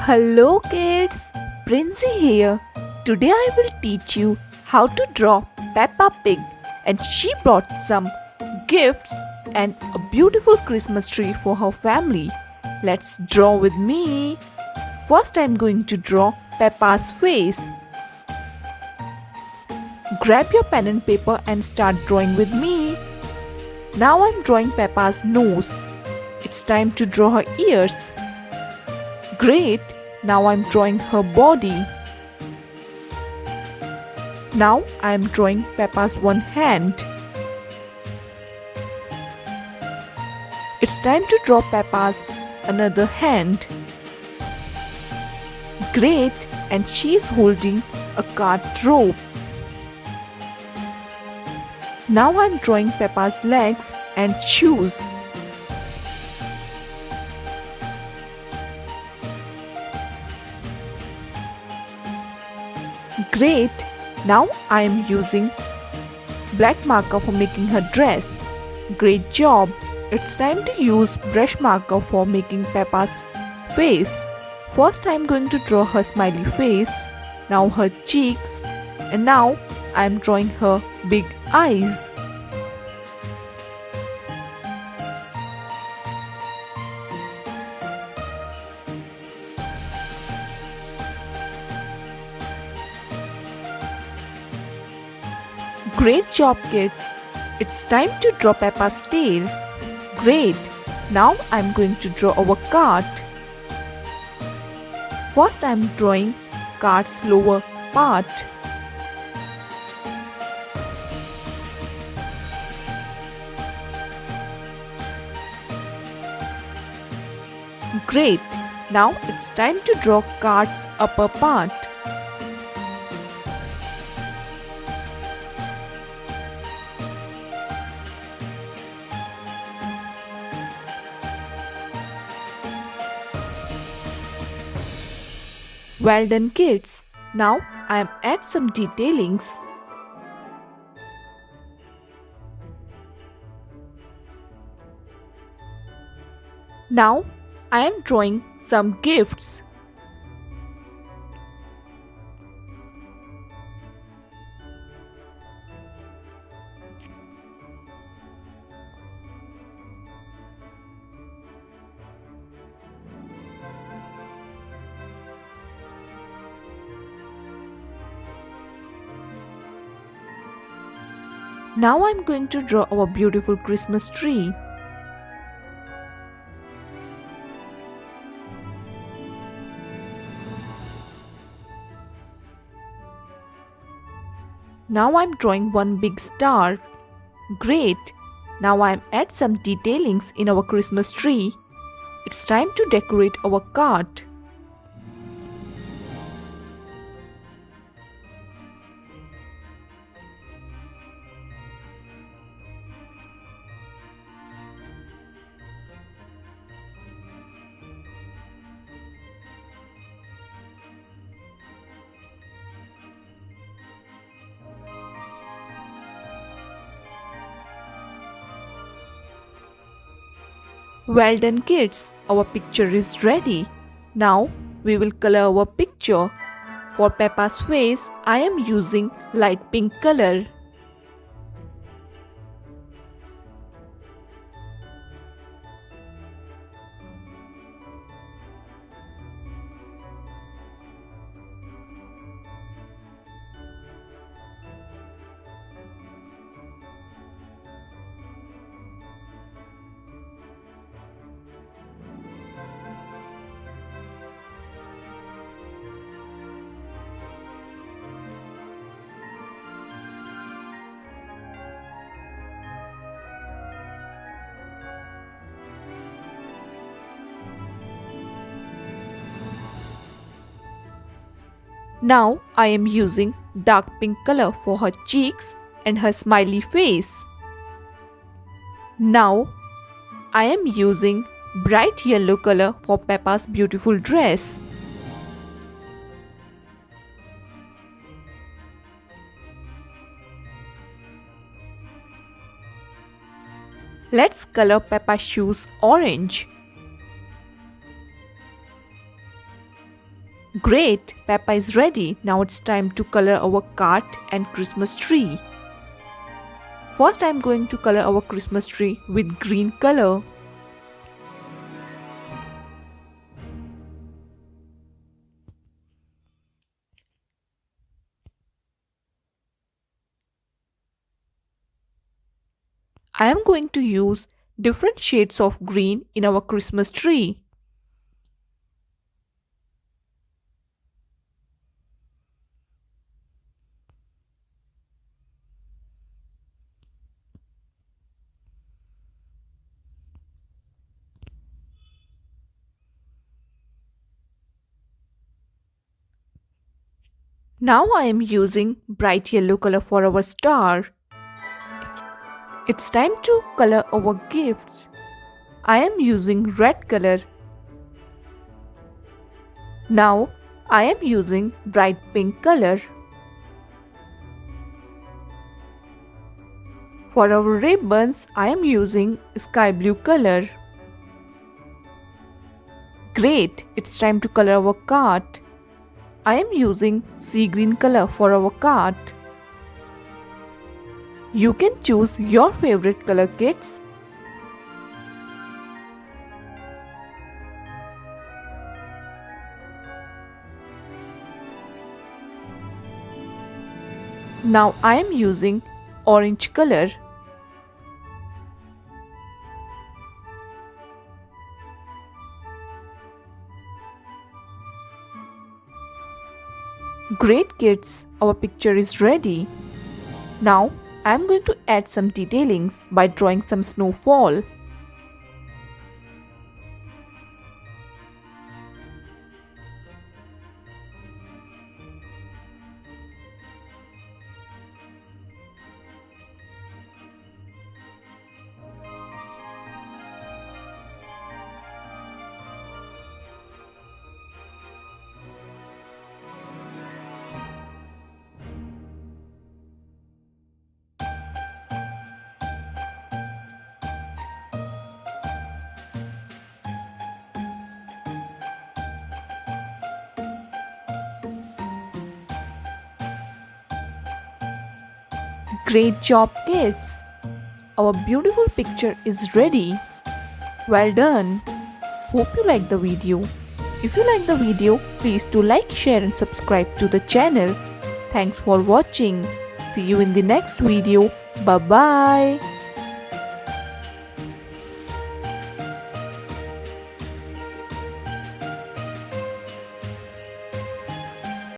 Hello kids, Prinzy here. Today I will teach you how to draw Peppa Pig, and she brought some gifts and a beautiful Christmas tree for her family. Let's draw with me. First I'm going to draw Peppa's face. Grab your pen and paper and start drawing with me. Now I'm drawing Peppa's nose. It's time to draw her ears. Great! Now I'm drawing her body. Now I'm drawing Peppa's one hand. It's time to draw Peppa's another hand. Great! And she's holding a cart rope. Now I'm drawing Peppa's legs and shoes. Great! Now I am using black marker for making her dress. Great job! It's time to use brush marker for making Peppa's face. First I am going to draw her smiley face, now her cheeks, and now I am drawing her big eyes. Great job kids! It's time to draw Peppa's tail. Great! Now I'm going to draw our cart. First I'm drawing cart's lower part. Great! Now it's time to draw cart's upper part. Well done kids! Now I am add some detailings. Now I am drawing some gifts. Now I'm going to draw our beautiful Christmas tree. Now I'm drawing one big star. Great! Now I'm add some detailings in our Christmas tree. It's time to decorate our cart. Well done kids, our picture is ready. Now we will color our picture. For Peppa's face, I am using light pink color. Now I am using dark pink color for her cheeks and her smiley face. Now I am using bright yellow color for Peppa's beautiful dress. Let's color Peppa's shoes orange. Great, Peppa is ready. Now it's time to color our cart and Christmas tree. First I'm going to color our Christmas tree with green color. I am going to use different shades of green in our Christmas tree. Now I am using bright yellow color for our star. It's time to color our gifts. I am using red color. Now I am using bright pink color. For our ribbons, I am using sky blue color. Great, it's time to color our cart. I am using sea green color for our cart. You can choose your favorite color, kids. Now I am using orange color. Great, kids, our picture is ready. Now I am going to add some detailings by drawing some snowfall. Great job, kids! Our beautiful picture is ready. Well done! Hope you like the video. If you like the video, please do like, share and subscribe to the channel. Thanks for watching. See you in the next video. Bye-bye.